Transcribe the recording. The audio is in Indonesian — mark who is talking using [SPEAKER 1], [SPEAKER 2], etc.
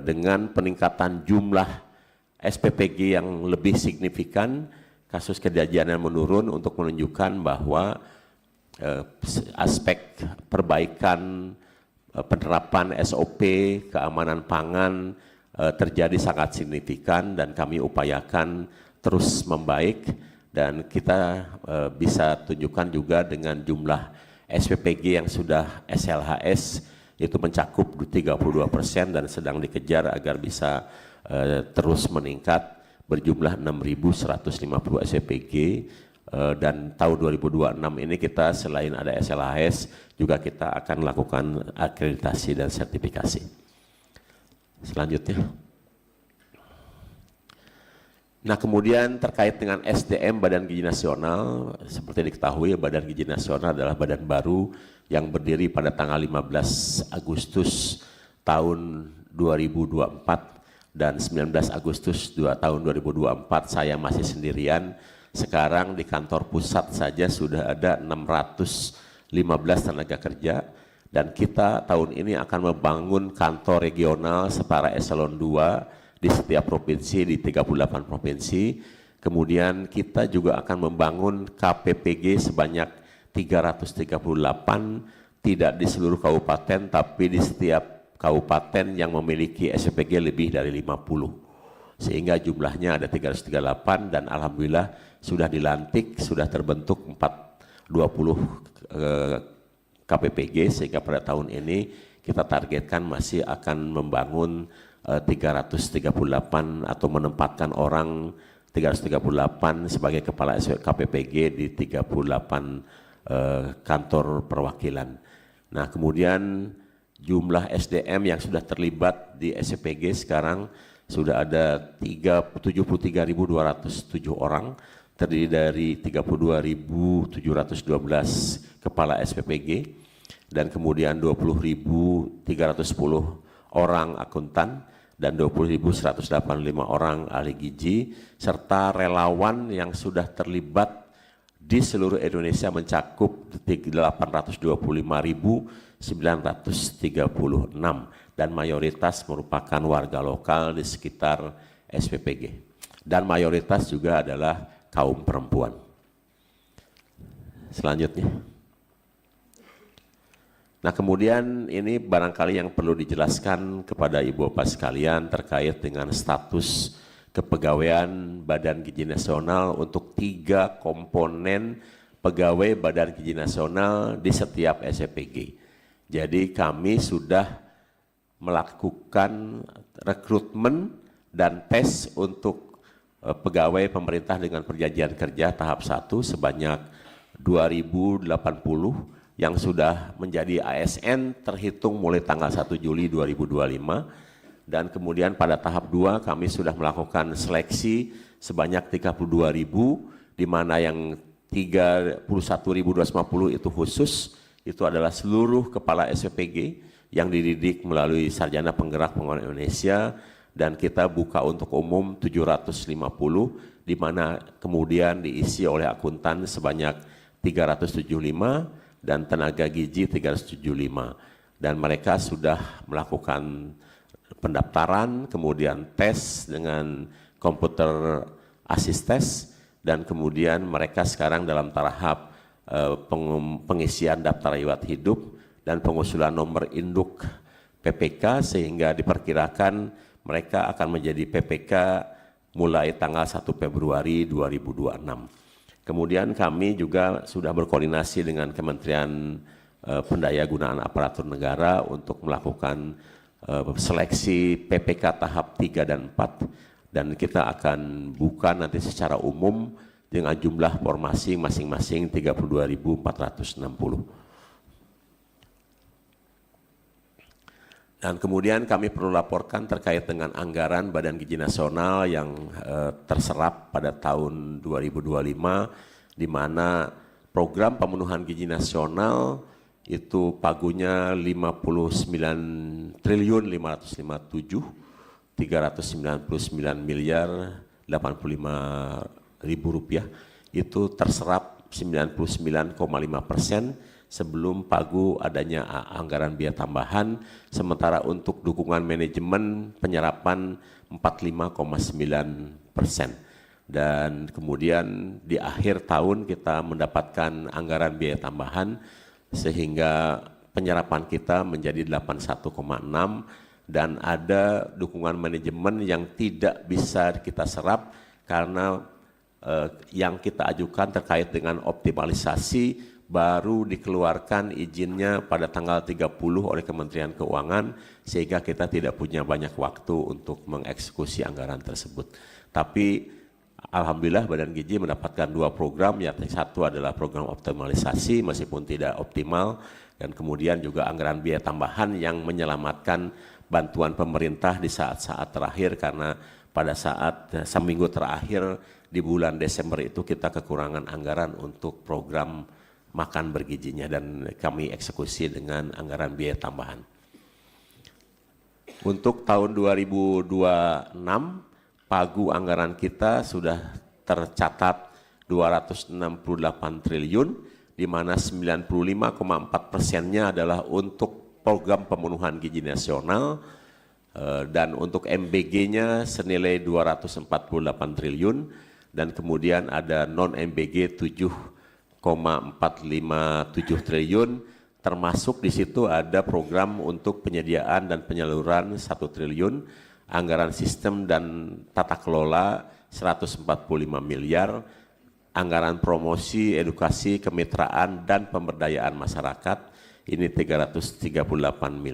[SPEAKER 1] dengan peningkatan jumlah SPPG yang lebih signifikan, kasus kejadian menurun untuk menunjukkan bahwa aspek perbaikan penerapan SOP, keamanan pangan terjadi sangat signifikan dan kami upayakan terus membaik dan kita bisa tunjukkan juga dengan jumlah SPPG yang sudah SLHS itu mencakup 32% dan sedang dikejar agar bisa terus meningkat berjumlah 6.150 SPPG dan tahun 2026 ini kita selain ada SLHS juga kita akan melakukan akreditasi dan sertifikasi. Selanjutnya. Nah kemudian terkait dengan SDM Badan Gizi Nasional, seperti diketahui Badan Gizi Nasional adalah badan baru yang berdiri pada tanggal 15 Agustus tahun 2024 dan 19 Agustus tahun 2024 saya masih sendirian. Sekarang di kantor pusat saja sudah ada 615 tenaga kerja dan kita tahun ini akan membangun kantor regional setara eselon 2 di setiap provinsi, di 38 provinsi. Kemudian kita juga akan membangun KPPG sebanyak 338, tidak di seluruh kabupaten, tapi di setiap kabupaten yang memiliki SPPG lebih dari 50. Sehingga jumlahnya ada 338 dan alhamdulillah sudah dilantik, sudah terbentuk 20 KPPG sehingga pada tahun ini kita targetkan masih akan membangun 338 atau menempatkan orang 338 sebagai kepala KPPG di 38 kantor perwakilan. Nah kemudian jumlah SDM yang sudah terlibat di SPPG sekarang sudah ada 73.207 orang, terdiri dari 32.712 kepala SPPG dan kemudian 20.310 orang akuntan dan 20.185 orang ahli gizi serta relawan yang sudah terlibat di seluruh Indonesia mencakup 825.936 dan mayoritas merupakan warga lokal di sekitar SPPG dan mayoritas juga adalah kaum perempuan. Selanjutnya. Nah kemudian ini barangkali yang perlu dijelaskan kepada Ibu Bapak sekalian terkait dengan status kepegawaian Badan Gizi Nasional untuk 3 komponen pegawai Badan Gizi Nasional di setiap SPPG. Jadi kami sudah melakukan rekrutmen dan tes untuk pegawai pemerintah dengan perjanjian kerja tahap 1 sebanyak 2.080 yang sudah menjadi ASN terhitung mulai tanggal 1 Juli 2025 dan kemudian pada tahap 2 kami sudah melakukan seleksi sebanyak 32.000 di mana yang 31.250 itu khusus, itu adalah seluruh kepala SPPG yang dididik melalui Sarjana Penggerak Pembangunan Indonesia dan kita buka untuk umum 750 di mana kemudian diisi oleh akuntan sebanyak 375 dan tenaga gizi 375 dan mereka sudah melakukan pendaftaran kemudian tes dengan komputer assist test dan kemudian mereka sekarang dalam tahap pengisian daftar riwayat hidup dan pengusulan nomor induk PPK sehingga diperkirakan mereka akan menjadi PPK mulai tanggal 1 Februari 2026. Kemudian kami juga sudah berkoordinasi dengan Kementerian Pendayagunaan Aparatur Negara untuk melakukan seleksi PPK tahap 3 dan 4 dan kita akan buka nanti secara umum dengan jumlah formasi masing-masing 32.460. Dan kemudian kami perlu laporkan terkait dengan anggaran Badan Gizi Nasional yang terserap pada tahun 2025 di mana program pemenuhan gizi nasional itu pagunya 59.557.399 miliar 85.000 rupiah itu terserap 99,5%, sebelum Pagu adanya anggaran biaya tambahan, sementara untuk dukungan manajemen penyerapan 45,9%. Dan kemudian di akhir tahun kita mendapatkan anggaran biaya tambahan sehingga penyerapan kita menjadi 81,6 dan ada dukungan manajemen yang tidak bisa kita serap karena yang kita ajukan terkait dengan optimalisasi baru dikeluarkan izinnya pada tanggal 30 oleh Kementerian Keuangan sehingga kita tidak punya banyak waktu untuk mengeksekusi anggaran tersebut. Tapi alhamdulillah Badan Gizi mendapatkan 2 program, yang satu adalah program optimalisasi meskipun tidak optimal, dan kemudian juga anggaran biaya tambahan yang menyelamatkan bantuan pemerintah di saat-saat terakhir karena pada saat seminggu terakhir di bulan Desember itu kita kekurangan anggaran untuk program makan bergizinya dan kami eksekusi dengan anggaran biaya tambahan. Untuk tahun 2026 Pagu anggaran kita sudah tercatat 268 triliun, di mana 95,4%-nya adalah untuk program pemenuhan gizi nasional, dan untuk MBG-nya senilai 248 triliun, dan kemudian ada non-MBG 7,457 triliun, termasuk di situ ada program untuk penyediaan dan penyaluran 1 triliun, anggaran sistem dan tata kelola 145 miliar, anggaran promosi, edukasi, kemitraan, dan pemberdayaan masyarakat ini 338 miliar.